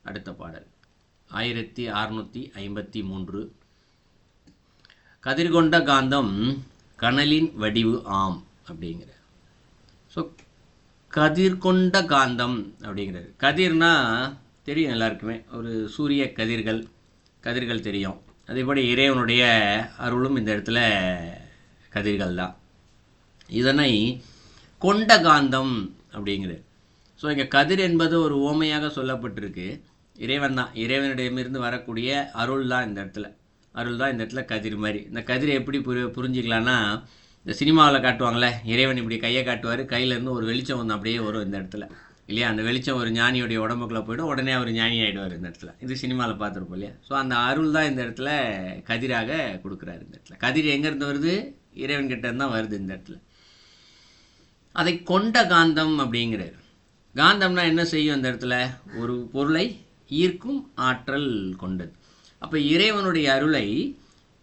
அடுத்த பாடல் 1653. கதிர்கொண்ட காந்தம் கனலின் வடிவு ஆம் அப்படிங்கிற. ஸோ கதிர்கொண்ட காந்தம் அப்படிங்கிறது, கதிர்னா தெரியும் எல்லாருக்குமே, ஒரு சூரிய கதிர்கள் தெரியும். அதேபோல் இறைவனுடைய அருளும் இந்த இடத்துல கதிர்கள் தான். இதனை கொண்ட காந்தம் அப்படிங்கிறது. ஸோ இங்கே கதிர் என்பது ஒரு ஓமையாக சொல்லப்பட்டிருக்கு. இறைவன் தான், இறைவனிடமிருந்து வரக்கூடிய அருள் தான் இந்த இடத்துல கதிர் மாதிரி. இந்த கதிரை எப்படி புரிஞ்சிக்கலான்னா, இந்த சினிமாவில் காட்டுவாங்களே, இறைவன் இப்படி கையை காட்டுவார், கையிலேருந்து ஒரு வெளிச்சம் வந்து அப்படியே வரும் இந்த இடத்துல இல்லையா. அந்த வெளிச்சம் ஒரு ஞானியுடைய உடம்புக்குள்ளே போய்டும், உடனே அவர் ஞானி ஆகிடுவார் இந்த இடத்துல. இது சினிமாவில் பார்த்துருப்போம் இல்லையா. ஸோ அந்த அருள் தான் இந்த இடத்துல கதிராக கொடுக்குறாரு. இந்த இடத்துல கதிர் எங்கேருந்து வருது? இறைவன்கிட்ட தான் வருது இந்த இடத்துல. அதை கொண்ட காந்தம் அப்படிங்கிறார். காந்தம்னா என்ன செய்யும்? அந்த இடத்துல ஒரு பொருளை ஈர்க்கும் ஆற்றல் கொண்டது. அப்போ இறைவனுடைய அருளை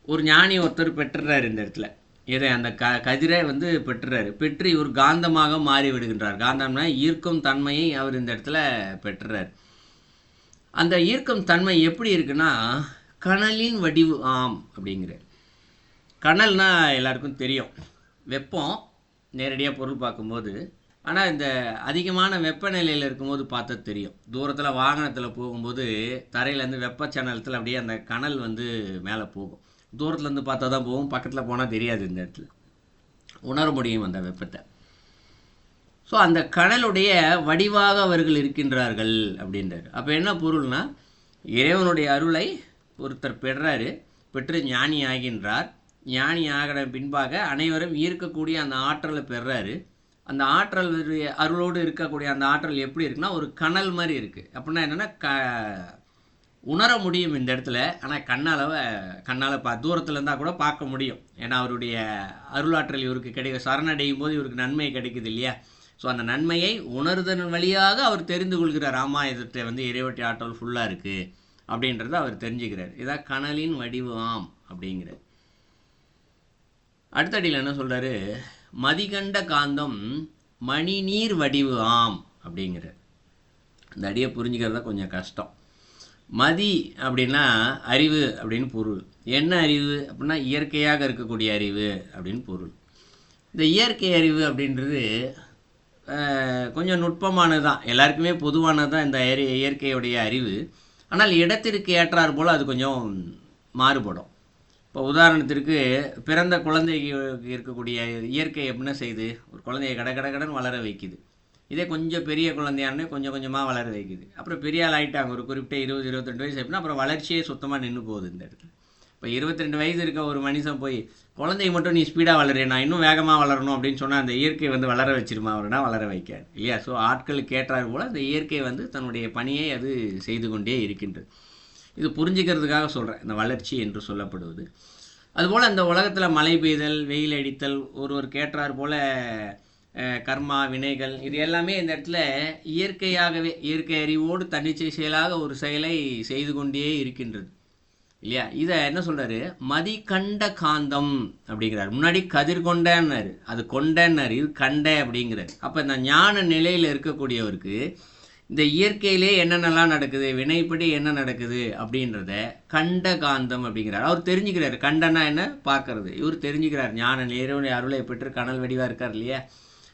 ஒரு ஞானி ஒருத்தர் பெற்றுறாரு இந்த இடத்துல. இதை அந்த கதிரை வந்து பெற்று இவர் காந்தமாக மாறி விடுகின்றார். காந்தம்னா ஈர்க்கும் தன்மையை அவர் இந்த இடத்துல பெற்றுறார். அந்த ஈர்க்கும் தன்மை எப்படி இருக்குன்னா, கனலின் வடிவு ஆம் அப்படிங்கிறார். கனல்னா எல்லாருக்கும் தெரியும், வெப்பம் நேரடியாக பொருள் பார்க்கும்போது. ஆனால் இந்த அதிகமான வெப்பநிலையில் இருக்கும்போது பார்த்தா தெரியும். தூரத்தில் வாகனத்தில் போகும்போது தரையிலேருந்து வெப்பச்சலனத்தில் அப்படியே அந்த கனல் வந்து மேலே போகும். தூரத்துலேருந்து பார்த்தா தான் போகும், பக்கத்தில் போனால் தெரியாது. இந்த இடத்துல உணர முடியும் அந்த வெப்பத்தை. ஸோ அந்த கனலுடைய வடிவாக அவர்கள் இருக்கின்றார்கள் அப்படின்றார். அப்போ என்ன பொருள்னா, இறைவனுடைய அருளை ஒருத்தர் பெற்று ஞானி ஆகின்றார். ஞானி ஆகிற பின்பாக அனைவரும் ஈர்க்கக்கூடிய அந்த ஆற்றலை பெறாரு. அந்த ஆற்றல் அருளோடு இருக்கக்கூடிய அந்த ஆற்றல் எப்படி இருக்குன்னா, ஒரு கனல் மாதிரி இருக்குது. அப்படின்னா என்னென்னா, உணர முடியும் இந்த இடத்துல. ஆனால் கண்ணால் தூரத்தில் இருந்தால் கூட பார்க்க முடியும். ஏன்னா அவருடைய அருளாற்றல் இவருக்கு சரணடையும் போது இவருக்கு நன்மை கிடைக்குது இல்லையா. ஸோ அந்த நன்மையை உணர்தன் வழியாக அவர் தெரிந்து கொள்கிறார். ஆமாம், இதற்கு வந்து இறைவட்டி ஆற்றல் ஃபுல்லாக இருக்குது அப்படின்றத அவர் தெரிஞ்சுக்கிறார். இதான் கனலின் வடிவு ஆம் அப்படிங்கிறார். அடுத்தடியில் என்ன சொல்கிறாரு? மதிகண்ட காந்தம் மணிநீர் வடிவு ஆம் அப்படிங்கிறார். இந்த அடியை புரிஞ்சுக்கிறதா கொஞ்சம் கஷ்டம். மதி அப்படின்னா அறிவு அப்படின்னு பொருள். என்ன அறிவு அப்படின்னா, இயற்கையாக இருக்கக்கூடிய அறிவு அப்படின்னு பொருள். இந்த இயற்கை அறிவு அப்படின்றது கொஞ்சம் நுட்பமானது தான், எல்லாருக்குமே பொதுவானது தான் இந்த இயற்கையுடைய அறிவு. ஆனால் இடத்திற்கு ஏற்றார் போல் அது கொஞ்சம் மாறுபடும். இப்போ உதாரணத்திற்கு, பிறந்த குழந்தைக்கு இருக்கக்கூடிய இயற்கை எப்படின்னா செய்யுது, ஒரு குழந்தைய கடகடன்னு வளர வைக்குது. இதே கொஞ்சம் பெரிய குழந்தையானே கொஞ்சம் கொஞ்சமாக வளர வைக்குது. அப்புறம் பெரிய ஆள் ஆகிட்டாங்க, ஒரு குறிப்பிட்ட 20-22 வயசு அப்படின்னா அப்புறம் வளர்ச்சியே சுத்தமாக நின்று போகுது இந்த இடத்துல. இப்போ 22 வயசு இருக்க ஒரு மனுஷன் போய் குழந்தைய மட்டும் நீ ஸ்பீடாக வளரே, நான் இன்னும் வேகமாக வளரணும் அப்படின்னு சொன்னால் அந்த இயற்கை வந்து வளர வச்சிருமா? அவர்னா வளர வைக்காது இல்லையா. ஸோ ஆட்களுக்கு ஏற்றார் போல் அந்த இயற்கை வந்து தன்னுடைய பணியை அது செய்து கொண்டே இருக்கின்றது. இது புரிஞ்சுக்கிறதுக்காக சொல்கிறேன், இந்த வளர்ச்சி என்று சொல்லப்படுவது. அதுபோல் அந்த உலகத்தில் மழை பெய்தல், வெயில் அடித்தல், ஒருவருக்கு ஏற்றார் போல் கர்மா, வினைகள், இது எல்லாமே இந்த இடத்துல இயற்கையாகவே, இயற்கை அறிவோடு தன்னிச்சை செயலாக ஒரு செயலை செய்து கொண்டே இருக்கின்றது இல்லையா. இதை என்ன சொல்கிறாரு? மதிகண்ட காந்தம் அப்படிங்கிறார். முன்னாடி கதிர் கொண்டன்னாரு, அது கொண்டன்னாரு, இது கண்ட அப்படிங்கிறார். அப்போ இந்த ஞான நிலையில் இருக்கக்கூடியவருக்கு இந்த இயற்கையிலே என்னென்னலாம் நடக்குது, வினைப்படி என்ன நடக்குது அப்படின்றத கண்ட காந்தம் அப்படிங்கிறார். அவர் தெரிஞ்சுக்கிறார். கண்டனா என்ன? பார்க்கறது. இவர் தெரிஞ்சுக்கிறார். ஞான இறைவனுடைய அருளை பெற்று கனல் வடிவாக இருக்கார் இல்லையா.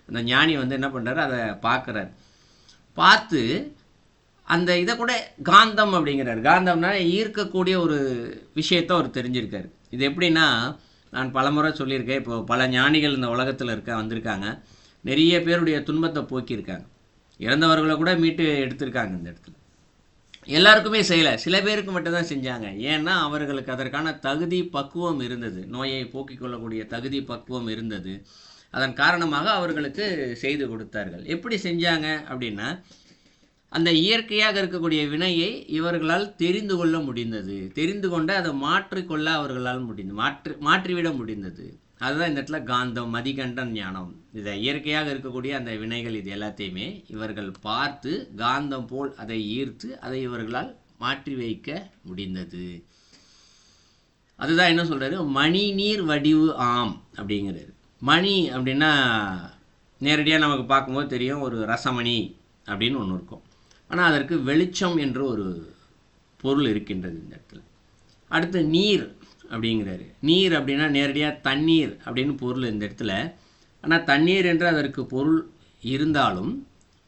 அந்த ஞானி வந்து என்ன பண்ணுறாரு? அதை பார்க்குறார். பார்த்து அந்த இதை கூட காந்தம் அப்படிங்கிறார். காந்தம்னா ஈர்க்கக்கூடிய ஒரு விஷயத்தை அவர் தெரிஞ்சிருக்காரு. இது எப்படின்னா, நான் பலமுறை சொல்லியிருக்கேன், இப்போ பல ஞானிகள் இந்த உலகத்தில் வந்திருக்காங்க. நிறைய பேருடைய துன்பத்தை போக்கியிருக்காங்க. இறந்தவர்களை கூட மீட்டு எடுத்திருக்காங்க இந்த இடத்துல. எல்லாருக்குமே செய்யலை, சில பேருக்கு மட்டும்தான் செஞ்சாங்க. ஏன்னா அவர்களுக்கு அதற்கான தகுதி பக்குவம் இருந்தது, நோயை போக்கிக் கொள்ளக்கூடிய தகுதி பக்குவம் இருந்தது. அதன் காரணமாக அவர்களுக்கு செய்து கொடுத்தார்கள். எப்படி செஞ்சாங்க அப்படின்னா, அந்த இயற்கையாக இருக்கக்கூடிய வினையை இவர்களால் தெரிந்து கொள்ள முடிந்தது. தெரிந்து கொண்டு அதை மாற்றிக்கொள்ள அவர்களால் மாற்றிவிட முடிந்தது. அதுதான் இந்த இடத்துல காந்தம், மதிகண்டன் ஞானம். இதை இயற்கையாக இருக்கக்கூடிய அந்த வினைகள் இது எல்லாத்தையுமே இவர்கள் பார்த்து காந்தம் போல் அதை ஈர்த்து அதை இவர்களால் மாற்றி வைக்க முடிந்தது. அதுதான் என்ன சொல்றாரு? மணி நீர் வடிவு ஆம் அப்படிங்கிறாரு. மணி அப்படின்னா நேரடியாக நமக்கு பார்க்கும்போது தெரியும், ஒரு ரசமணி அப்படின்னு ஒன்று இருக்கும். ஆனால் அதற்கு வெளிச்சம் என்று ஒரு பொருள் இருக்கின்றது இந்த இடத்துல. அடுத்து நீர் அப்படிங்கிறாரு. நீர் அப்படின்னா நேரடியாக தண்ணீர் அப்படின்னு பொருள் இந்த இடத்துல. ஆனால் தண்ணீர் என்று அதற்கு பொருள் இருந்தாலும்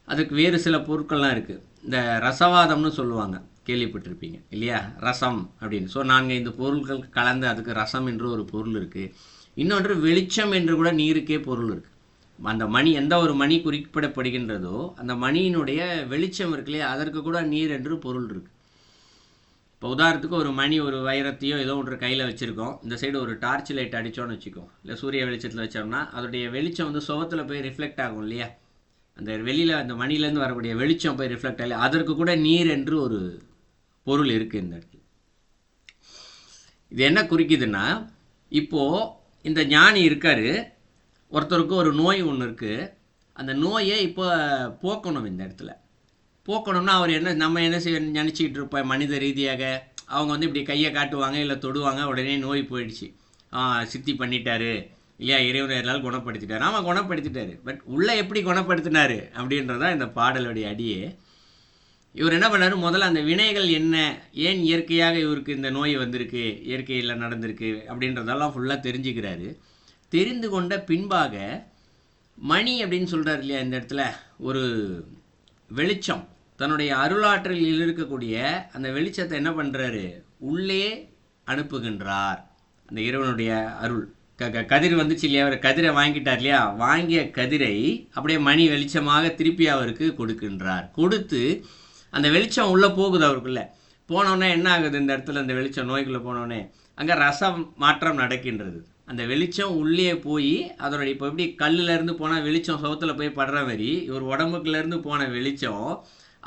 அதுக்கு வேறு சில பொருட்கள்லாம் இருக்குது. இந்த ரசவாதம்னு சொல்லுவாங்க, கேள்விப்பட்டிருப்பீங்க இல்லையா, ரசம் அப்படின்னு. ஸோ 4-5 பொருட்கள் கலந்து அதுக்கு ரசம் என்று ஒரு பொருள் இருக்குது. இன்னொன்று வெளிச்சம் என்று கூட நீருக்கே பொருள் இருக்குது. அந்த மணி, எந்த ஒரு மணி குறிப்பிடப்படுகின்றதோ அந்த மணியினுடைய வெளிச்சம் இருக்கு இல்லையா, அதற்கு கூட நீர் என்று பொருள் இருக்குது. இப்போ உதாரணத்துக்கு ஒரு மணி, ஒரு வைரத்தையோ ஏதோ ஒன்று கையில் வச்சுருக்கோம், இந்த சைடு ஒரு டார்ச் லைட் அடித்தோன்னு வச்சுக்கோம், இல்லை சூரிய வெளிச்சத்தில் வச்சோம்னா அதோடைய வெளிச்சம் வந்து சுவத்தில் போய் ரிஃப்ளெக்ட் ஆகும் இல்லையா, அந்த வெளியில் அந்த மணிலேருந்து வரக்கூடிய வெளிச்சம் போய் ரிஃப்ளெக்ட் ஆகல, அதற்கு கூட நீர் என்று ஒரு பொருள் இருக்குது இந்த இடத்துல. இது என்ன குறிக்குதுன்னா, இப்போது இந்த ஞானி இருக்கார், ஒருத்தருக்கு ஒரு நோய் ஒன்று இருக்குது, அந்த நோயை இப்போ போக்கணும். இந்த இடத்துல போக்கணும்னா அவர் என்ன, நம்ம என்ன செய்ய நினச்சிக்கிட்டு இருப்போம் மனித ரீதியாக, அவங்க வந்து இப்படி கையை காட்டுவாங்க இல்லை தொடுவாங்க, உடனே நோய் போயிடுச்சு, சித்தி பண்ணிட்டாரு இல்லையா, இறைவன் எல்லாரும் குணப்படுத்திட்டார். ஆமாம் குணப்படுத்திட்டாரு, பட் உள்ளே எப்படி குணப்படுத்தினார் அப்படின்றதான் இந்த பாடலுடைய அடியே. இவர் என்ன பண்ணார், முதல்ல அந்த வினைகள் என்ன, ஏன் இயற்கையாக இவருக்கு இந்த நோய் வந்திருக்கு, இயற்கையில் நடந்திருக்கு அப்படின்றதெல்லாம் ஃபுல்லாக தெரிஞ்சுக்கிறாரு. தெரிந்து கொண்ட பின்பாக மணி அப்படின்னு சொல்கிறார் இல்லையா, இந்த இடத்துல ஒரு வெளிச்சம், தன்னுடைய அருளாற்றலில் இருக்கக்கூடிய அந்த வெளிச்சத்தை என்ன பண்ணுறாரு, உள்ளே அனுப்புகின்றார். அந்த இறைவனுடைய அருள் கதிர் வந்துச்சு இல்லையா, அவர் கதிரை வாங்கிட்டார் இல்லையா, வாங்கிய கதிரை அப்படியே மணி வெளிச்சமாக திருப்பி அவருக்கு கொடுக்கின்றார். கொடுத்து அந்த வெளிச்சம் உள்ளே போகுது அவருக்குள்ளே. போனோடனே என்ன ஆகுது இந்த இடத்துல, அந்த வெளிச்சம் நோய்க்குள்ளே போனோடனே அங்கே ரசம் மாற்றம் நடக்கின்றது. அந்த வெளிச்சம் உள்ளே போய் அதனுடைய, இப்போ எப்படி கல்லுலேருந்து போனால் வெளிச்சம் சவுத்தில் போய் படுற மாதிரி, இவர் உடம்புக்குள்ளேருந்து போன வெளிச்சம்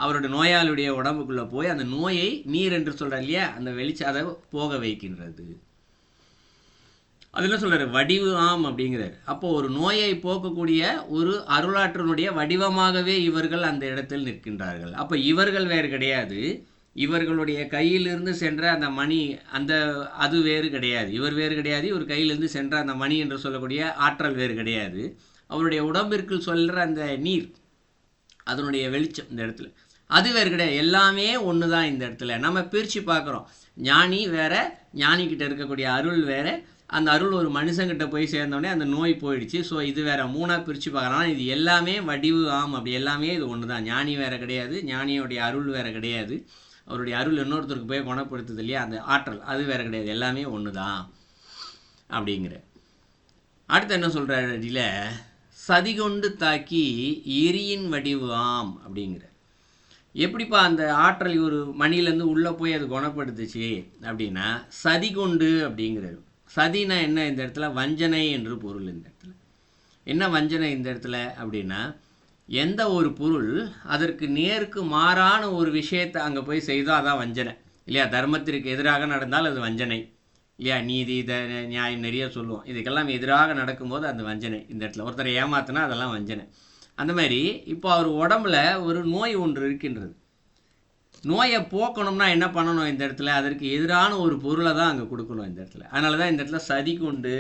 அவருடைய நோயாளியுடைய உடம்புக்குள்ளே போய் அந்த நோயை நீர் என்று சொல்கிறார் இல்லையா, அந்த வெளிச்சம் அதை போக வைக்கின்றது. அது என்ன சொல்கிறார், வடிவு ஆம் அப்படிங்கிறார். அப்போது ஒரு நோயை போக்கக்கூடிய ஒரு அருளாற்றனுடைய வடிவமாகவே இவர்கள் அந்த இடத்தில் நிற்கின்றார்கள். அப்போ இவர்கள் வேறு கிடையாது, இவர்களுடைய கையிலிருந்து சென்ற அந்த மணி, அந்த அது வேறு கிடையாது, இவர் வேறு கிடையாது, இவர் கையிலிருந்து சென்ற அந்த மணி என்று சொல்லக்கூடிய ஆற்றல் வேறு கிடையாது, அவருடைய உடம்பிற்கு சொல்கிற அந்த நீர், அதனுடைய வெளிச்சம் இந்த இடத்துல அது வேறு கிடையாது, எல்லாமே ஒன்று தான். இந்த இடத்துல நம்ம பிரித்து பார்க்குறோம், ஞானி வேற, ஞானிக்கிட்ட இருக்கக்கூடிய அருள் வேற, அந்த அருள் ஒரு மனுஷங்கிட்ட போய் சேர்ந்தோடனே அந்த நோய் போயிடுச்சு. ஸோ இது வேற, மூணாக பிரித்து பார்க்கலாம். இது எல்லாமே வடிவு ஆம், அப்படி எல்லாமே இது ஒன்று தான். ஞானி வேறு கிடையாது, ஞானியோடைய அருள் வேறு கிடையாது, அவருடைய அருள் இன்னொருத்தருக்கு போய் குணப்படுத்துது இல்லையா, அந்த ஆற்றல் அது வேறு கிடையாது, எல்லாமே ஒன்று தான் அப்படிங்கிற. அடுத்து என்ன சொல்கிறார் அடியில், சதி கொண்டு தாக்கி எரியின் வடிவு ஆம் அப்படிங்கிற. எப்படிப்பா அந்த ஆற்றல் ஒரு மணிலேருந்து உள்ளே போய் அது குணப்படுத்துச்சு அப்படின்னா, சதி கொண்டு அப்படிங்கிறாரு. சதினா என்ன, இந்த இடத்துல வஞ்சனை என்று பொருள். இந்த இடத்துல என்ன வஞ்சனை இந்த இடத்துல அப்படின்னா, எந்த ஒரு பொருள் அதற்கு நேருக்கு மாறான ஒரு விஷயத்தை அங்கே போய் செய்தோ அதான் வஞ்சனை இல்லையா. தர்மத்திற்கு எதிராக நடந்தால் அது வஞ்சனை இல்லையா. நீதி நியாயம் நிறைய சொல்லுவோம், இதுக்கெல்லாம் எதிராக நடக்கும்போது அந்த வஞ்சனை. இந்த இடத்துல ஒருத்தரை ஏமாத்தினா அதெல்லாம் வஞ்சனை. அந்த மாதிரி இப்போ அவர் உடம்புல ஒரு நோய் ஒன்று இருக்கின்றது, நோயை போக்கணும்னா என்ன பண்ணணும் இந்த இடத்துல, அதற்கு எதிரான ஒரு பொருளை தான் அங்கே கொடுக்கணும் இந்த இடத்துல. அதனால தான் இந்த இடத்துல சதி கொண்டு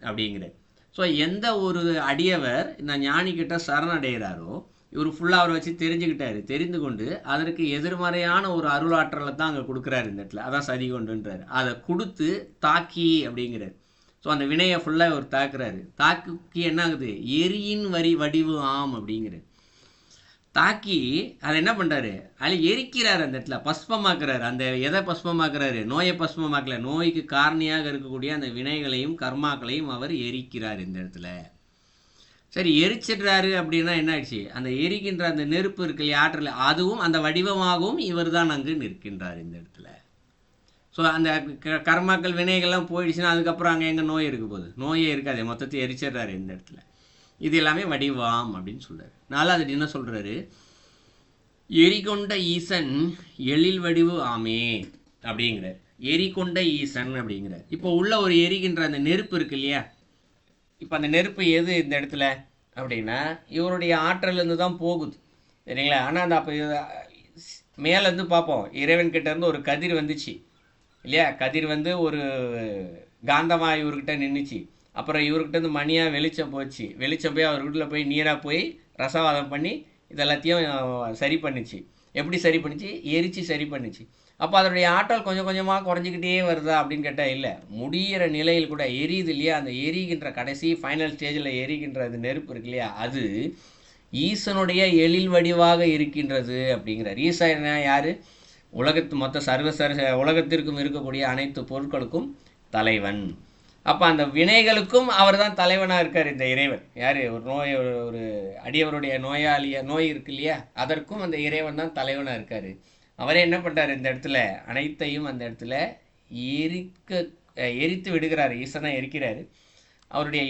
அப்படிங்கிறது. ஸோ எந்த ஒரு அடியவர் இந்த ஞானிக்கிட்ட சரணடைகிறாரோ, இவர் ஃபுல்லாக அவரை வச்சு தெரிஞ்சுக்கிட்டாரு, தெரிந்து கொண்டு அதற்கு எதிர்மறையான ஒரு அருளாற்றலை தான் அங்கே கொடுக்குறாரு இந்த இடத்துல, அதான் சதி கொண்டுன்றாரு. அதை கொடுத்து தாக்கி அப்படிங்கிறார். ஸோ அந்த வினையை ஃபுல்லாக அவர் தாக்குறாரு. தாக்கி என்ன ஆகுது, எரியின் வடிவு ஆம் அப்படிங்கிறார். தாக்கி அதை என்ன பண்ணுறாரு, அதில் எரிக்கிறார், அந்த இடத்துல பஸ்பமாக்குறாரு. அந்த எதை பஸ்பமாக்குறாரு, நோயை பஸ்பமாக்கல, நோய்க்கு காரணியாக இருக்கக்கூடிய அந்த வினைகளையும் கர்மாக்களையும் அவர் எரிக்கிறார் இந்த இடத்துல. சரி, எரிச்சிடுறாரு அப்படின்னா என்ன ஆயிடுச்சு, அந்த எரிக்கின்ற அந்த நெருப்பு இருக்கு இல்லையா, ஆற்றல், அதுவும் அந்த வடிவமாகவும் இவர் தான் அங்கு நிற்கின்றார் இந்த இடத்துல. ஸோ அந்த கர்மாக்கள் வினைகள்லாம் போயிடுச்சுன்னா அதுக்கப்புறம் அங்கே எங்கே நோய் இருக்க போகுது, நோயே இருக்காது, மொத்தத்தை எரிச்சிடுறாரு இந்த இடத்துல. இது எல்லாமே வடிவாம் அப்படின்னு சொல்கிறார். நாலாவது என்ன சொல்கிறாரு, எரிகொண்ட ஈசன் எழில் வடிவு ஆமே அப்படிங்கிறார். எரிகொண்ட ஈசன் அப்படிங்கிறார். இப்போ உள்ள ஒரு எரிகின்ற அந்த நெருப்பு இருக்கு இல்லையா, இப்போ அந்த நெருப்பு எது இந்த இடத்துல அப்படின்னா இவருடைய ஆற்றலேருந்து தான் போகுது சரிங்களா. ஆனால் அந்த அப்போ மேலேருந்து பார்ப்போம், இறைவன்கிட்டேருந்து ஒரு கதிர் வந்துச்சு இல்லையா, கதிர் வந்து ஒரு காந்தமாக இவர்கிட்ட நின்றுச்சு. அப்புறம் இவர்கிட்ட மணியாக வெளிச்சம் போச்சு, வெளிச்சம் போய் அவர் வீட்டில் போய் நீராக போய் ரசவாதம் பண்ணி இதெல்லாத்தையும் சரி பண்ணிச்சு. எப்படி சரி பண்ணிச்சு? எரித்து சரி பண்ணிச்சு. அப்போ அதனுடைய ஆற்றல் கொஞ்சம் கொஞ்சமாக குறைஞ்சிக்கிட்டே வருதா அப்படின்னு கேட்டால் இல்லை. முடிகிற நிலையில் கூட எரியுது இல்லையா, அந்த எரிகின்ற கடைசி ஃபைனல் ஸ்டேஜில் எரிகின்ற அது நெருப்பு இருக்கு இல்லையா, அது ஈசனுடைய எழில் வடிவாக இருக்கின்றது அப்படிங்கிறார். ஈசன் யார்? மொத்த உலகத்திற்கும் இருக்கக்கூடிய அனைத்து பொருட்களுக்கும் தலைவன். அப்போ அந்த வினைகளுக்கும் அவர் தான் தலைவனாக இருக்கார் இந்த இறைவன். யார்? ஒரு அடியவருடைய நோய் இருக்கு இல்லையா, அதற்கும் அந்த இறைவன் தான் தலைவனாக இருக்கார். அவரே என்ன பண்ணுறார்? இந்த இடத்துல அனைத்தையும் அந்த இடத்துல எரித்து விடுகிறார். ஈசனாக எரிக்கிறார். அவருடைய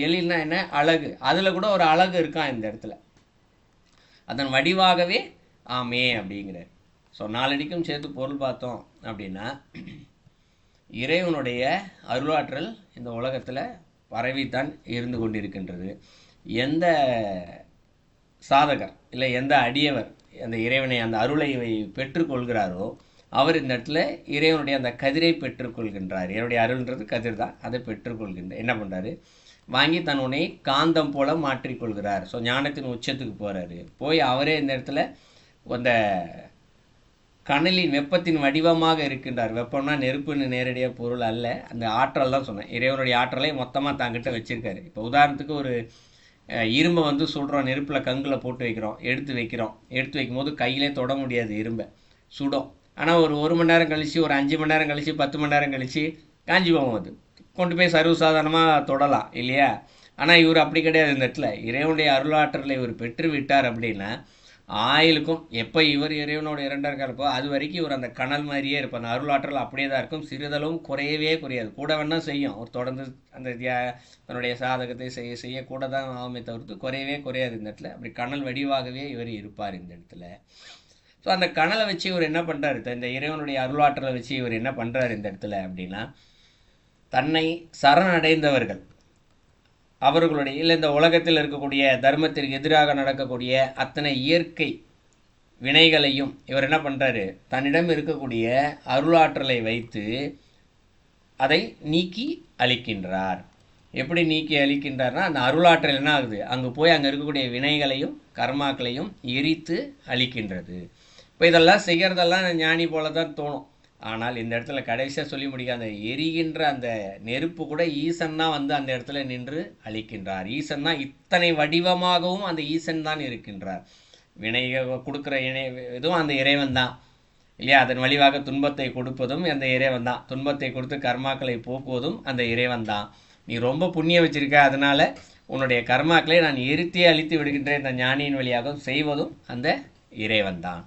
எழில்னா என்ன? அழகு. அதில் கூட ஒரு அழகு இருக்கான் இந்த இடத்துல. அதன் வடிவாகவே ஆமே அப்படிங்கிறார். ஸோ நாலடிக்கும் சேர்த்து பொருள் பார்த்தோம் அப்படின்னா, இறைவனுடைய அருளாற்றல் இந்த உலகத்தில் பரவித்தான் இருந்து கொண்டிருக்கின்றது. எந்த சாதகர் இல்லை எந்த அடியவர் அந்த இறைவனை அந்த அருளை பெற்றுக்கொள்கிறாரோ அவர் இந்த இடத்துல இறைவனுடைய அந்த கதிரை பெற்றுக்கொள்கின்றார். இறைவனுடைய அருள்ன்றது கதிர் தான். அதை என்ன பண்ணுறாரு? வாங்கி தன்னுடைய காந்தம் போல மாற்றிக்கொள்கிறார். ஸோ ஞானத்தின் உச்சத்துக்கு போகிறாரு. போய் அவரே இந்த இடத்துல அந்த கனலின் வெப்பத்தின் வடிவமாக இருக்கின்றார். வெப்பம்னா நெருப்புன்னு நேரடியாக பொருள் அல்ல, அந்த ஆற்றல் தான் சொன்னேன். இறைவனுடைய ஆற்றலை மொத்தமாக தாங்கிட்ட வச்சுருக்காரு. இப்போ உதாரணத்துக்கு ஒரு இரும்பை சுடுறோம், நெருப்பில் கங்கில் போட்டு எடுத்து வைக்கும் போது கையிலே தொட முடியாது, இரும்பை சுடும். ஆனால் ஒரு மணி நேரம் கழித்து, ஒரு 5 மணி நேரம் கழித்து, 10 மணி நேரம் கழித்து காஞ்சி போகும். அது கொண்டு போய் சர்வசாதாரணமாக தொடலாம் இல்லையா? ஆனால் இவர் அப்படி கிடையாது. இந்த இடத்துல இறைவனுடைய அருளாற்றலை இவர் பெற்று விட்டார் அப்படின்னா ஆயிலுக்கும் எப்போ இவர் இறைவனோட இரண்டாக இருப்போ அது வரைக்கும் இவர் அந்த கனல் மாதிரியே இருப்பார். அந்த அருளாற்றல் அப்படியே தான் இருக்கும். சிறிதளவும் குறையவே குறையாது. கூட வேணால் செய்யும். அவர் தொடர்ந்து அந்த தன்னுடைய சாதகத்தை செய்ய கூட தான் ஆகுமே தவிர்த்து குறையவே குறையாது இந்த இடத்துல. அப்படி கனல் வடிவாகவே இவர் இருப்பார் இந்த இடத்துல. ஸோ அந்த கனலை வச்சு இவர் என்ன பண்ணுறாரு? இந்த இறைவனுடைய அருளாற்றலை வச்சு இவர் என்ன பண்ணுறாரு இந்த இடத்துல அப்படின்னா, தன்னை சரணடைந்தவர்கள் அவர்களுடைய இல்லை இந்த உலகத்தில் இருக்கக்கூடிய தர்மத்திற்கு எதிராக நடக்கக்கூடிய அத்தனை இயற்கை வினைகளையும் இவர் என்ன பண்ணுறாரு? தன்னிடம் இருக்கக்கூடிய அருளாற்றலை வைத்து அதை நீக்கி அளிக்கின்றார். எப்படி நீக்கி அளிக்கின்றார்னா, அந்த அருளாற்றல் என்ன ஆகுது? அங்கே போய் அங்கே இருக்கக்கூடிய வினைகளையும் கர்மாக்களையும் எரித்து அளிக்கின்றது. இப்போ இதெல்லாம் செய்கிறதெல்லாம் ஞானி போல தான் தோணும். ஆனால் இந்த இடத்துல கடைசியாக சொல்லி முடிக்க, அந்த எரிகின்ற அந்த நெருப்பு கூட ஈசன்னா அந்த இடத்துல நின்று அழிக்கின்றார். ஈசன்னா இத்தனை வடிவமாகவும் அந்த ஈசன் தான் இருக்கின்றார். வினை கொடுக்குற இதுவும் அந்த இறைவன் தான் இல்லையா? அதன் வழிவாக துன்பத்தை கொடுப்பதும் அந்த இறைவன் தான். துன்பத்தை கொடுத்து கர்மாக்களை போக்குவதும் அந்த இறைவன் தான். நீ ரொம்ப புண்ணியம் வச்சிருக்க, அதனால உன்னுடைய கர்மாக்களை நான் எரித்தே அழித்து விடுகின்றேன் இந்த ஞானியின் வழியாக செய்வதும் அந்த இறைவன் தான்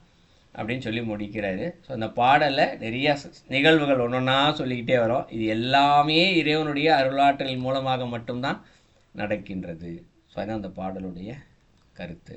அப்படின்னு சொல்லி முடிக்கிறாரு. ஸோ அந்த பாடலில் நிறையா நிகழ்வுகள் ஒன்றொன்னா சொல்லிக்கிட்டே வரும். இது எல்லாமே இறைவனுடைய அருளாற்றல் மூலமாக மட்டும்தான் நடக்கின்றது. ஸோ அதுதான் அந்த பாடலுடைய கருத்து.